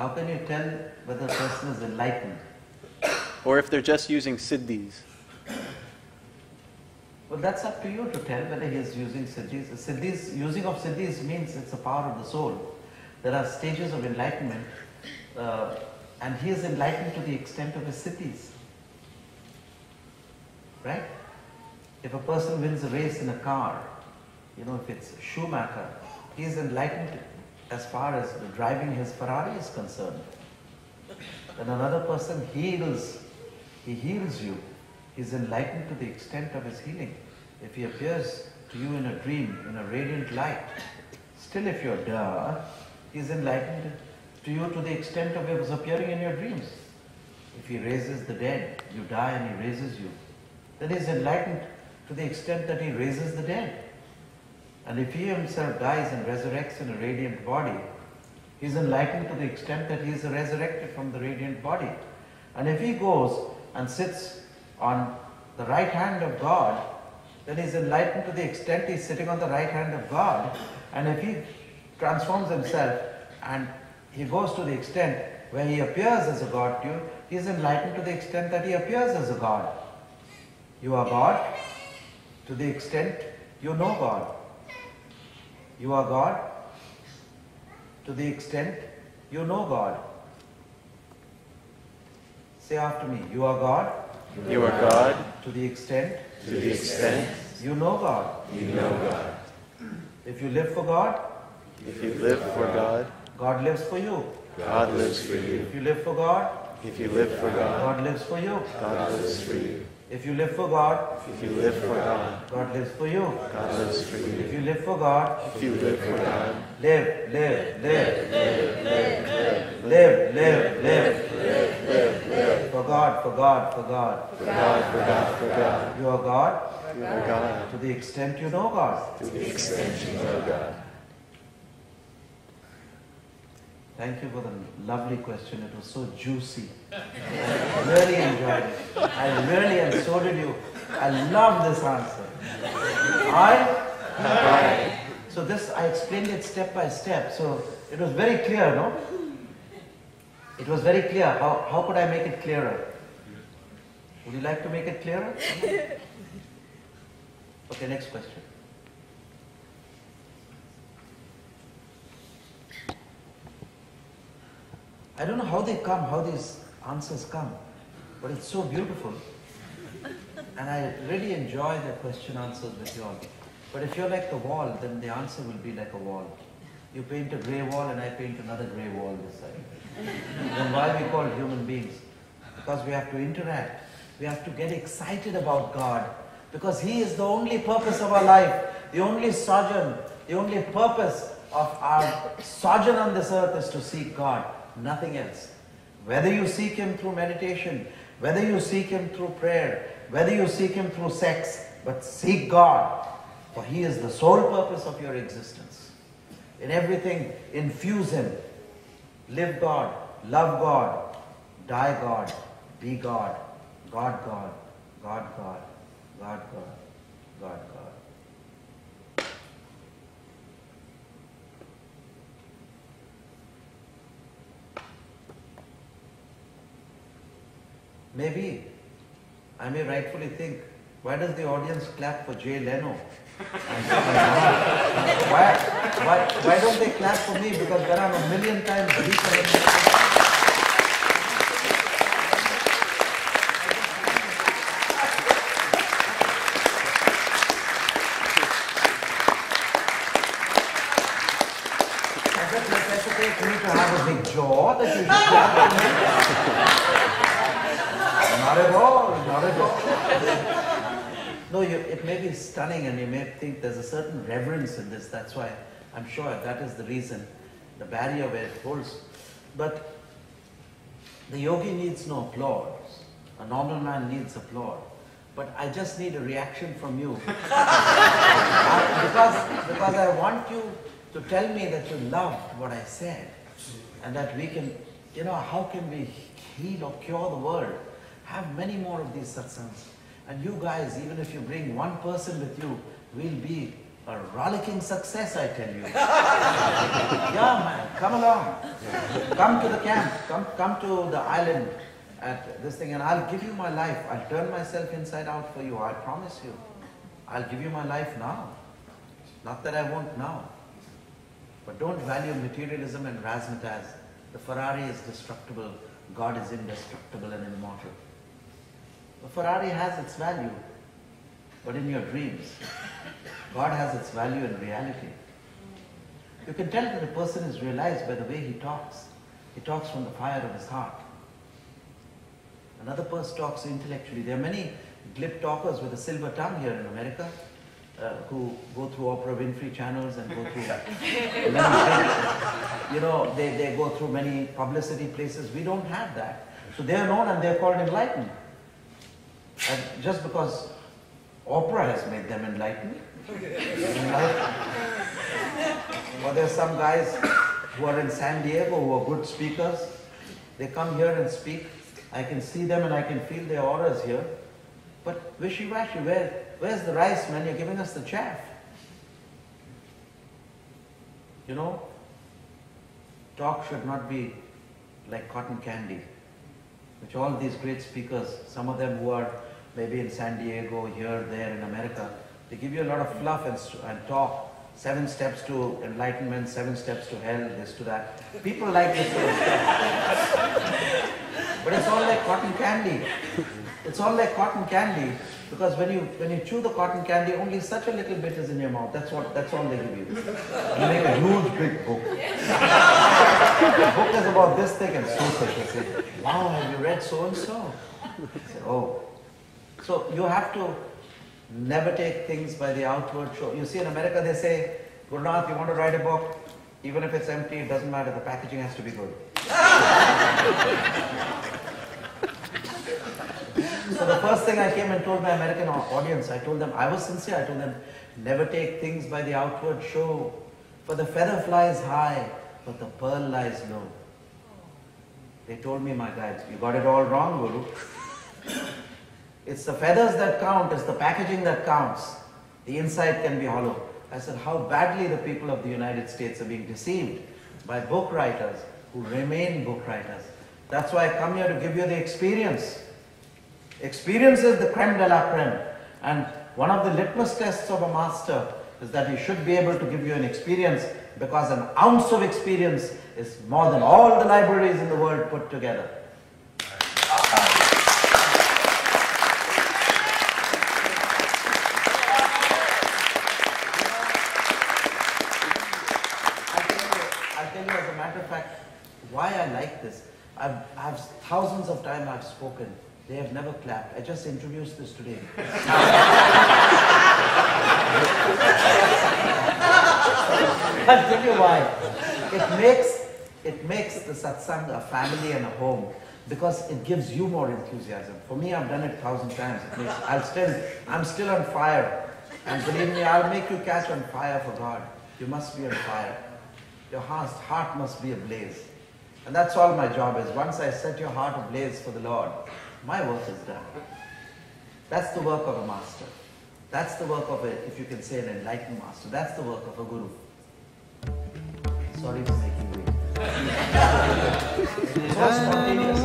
How can you tell whether a person is enlightened? Or if they're just using siddhis? Well, that's up to you to tell whether he is using siddhis. Using of siddhis means it's a power of the soul. There are stages of enlightenment, and he is enlightened to the extent of his siddhis. Right? If a person wins a race in a car, if it's Schumacher, he is enlightened as far as driving his Ferrari is concerned. When another person heals you, he is enlightened to the extent of his healing. If he appears to you in a dream, in a radiant light, still if you're dull, he is enlightened to you to the extent of his appearing in your dreams. If he raises the dead, you die and he raises you, then he is enlightened to the extent that he raises the dead. And if he himself dies and resurrects in a radiant body, he is enlightened to the extent that he is resurrected from the radiant body. And if he goes and sits on the right hand of God, then he is enlightened to the extent he is sitting on the right hand of God. And if he transforms himself and he goes to the extent where he appears as a God to you, he is enlightened to the extent that he appears as a God. You are God to the extent you know God. You are God to the extent you know God. Say after me, you are God. You are God. To the extent. To the extent. You know God. You know God. If you live for God. If you live for God. God lives for you. God lives for you. If you live for God. If you live for God. God lives for you. God lives for you. If you live for God. If you live for God. God lives for you. God lives for you. If you live for God. If you live for God. Live, live, live, live, live, live, live, live, live. For God, for God, for God. For God, for God, for God. You are God. You are God. To the extent you know God. To the extent you know God. Thank you for the lovely question. It was so juicy. I really enjoyed it. I really, and so did you. I love this answer. I. So this, I explained it step by step. So it was very clear, no? It was very clear. How could I make it clearer? Would you like to make it clearer? Okay, next question. I don't know how they come, how these answers come, but it's so beautiful. And I really enjoy the question answers with you all. But if you're like the wall, then the answer will be like a wall. You paint a grey wall and I paint another grey wall this side. Then why are we called human beings? Because we have to interact. We have to get excited about God. Because He is the only purpose of our life. The only sojourn, the only purpose of our sojourn on this earth is to seek God. Nothing else. Whether you seek Him through meditation, whether you seek Him through prayer, whether you seek Him through sex, but seek God, for He is the sole purpose of your existence. In everything, infuse Him. Live God, love God, die God, be God, God God, God God, God God, God God. Maybe I may rightfully think, why does the audience clap for Jay Leno? Why don't they clap for me? Because there are a million times deeper. You need to have a big jaw that you should clap for me. Not at all, not at all. No, it may be stunning and you may think there's a certain reverence in this. That's why I'm sure that is the reason, the barrier where it holds. But the yogi needs no applause. A normal man needs applause. But I just need a reaction from you. because I want you to tell me that you loved what I said. And that we can, how can we heal or cure the world? Have many more of these satsangs. And you guys, even if you bring one person with you, we'll be a rollicking success, I tell you. Yeah, man, come along. Come to the camp, come to the island at this thing, and I'll give you my life. I'll turn myself inside out for you, I promise you. I'll give you my life now. Not that I won't now. But don't value materialism and razzmatazz. The Ferrari is destructible, God is indestructible and immortal. The Ferrari has its value, but in your dreams. God has its value in reality. You can tell that a person is realized by the way he talks. He talks from the fire of his heart. Another person talks intellectually. There are many glib talkers with a silver tongue here in America who go through Oprah Winfrey channels and go through many, you know, they go through many publicity places. We don't have that. So they are known and they are called enlightened. And just because Oprah has made them enlightened. Or there are some guys who are in San Diego who are good speakers. They come here and speak. I can see them and I can feel their auras here. But wishy-washy, where's the rice, man? You're giving us the chaff. You know, talk should not be like cotton candy, which all these great speakers, some of them who are maybe in San Diego, here, there, in America, they give you a lot of fluff and talk. 7 steps to enlightenment, 7 steps to hell, this to that. People like this sort of stuff. But it's all like cotton candy. It's all like cotton candy because when you chew the cotton candy, only such a little bit is in your mouth. That's all they give you. You make a huge big book. The book is about this thick and so thick. They say, wow, have you read so and so? I say, oh. So you have to never take things by the outward show. You see in America they say, Gurunath, you want to write a book? Even if it's empty, it doesn't matter. The packaging has to be good. So the first thing I came and told my American audience, I told them, I was sincere, I told them, never take things by the outward show. For the feather flies high, but the pearl lies low. They told me, my guides, you got it all wrong, Guru. It's the feathers that count, it's the packaging that counts. The inside can be hollow. I said, how badly the people of the United States are being deceived by book writers who remain book writers. That's why I come here to give you the experience. Experience is the creme de la creme. And one of the litmus tests of a master is that he should be able to give you an experience, because an ounce of experience is more than all the libraries in the world put together. Why I like this. I've thousands of times I've spoken. They have never clapped. I just introduced this today. I'll tell you why. It makes the satsang a family and a home, because it gives you more enthusiasm. For me, I've done it 1,000 times. I'm still on fire. And believe me, I'll make you catch on fire for God. You must be on fire. Your heart must be ablaze. And that's all my job is. Once I set your heart ablaze for the Lord, my work is done. That's the work of a master. That's the work of if you can say, an enlightened master. That's the work of a guru. Sorry for making you wait. So spontaneous.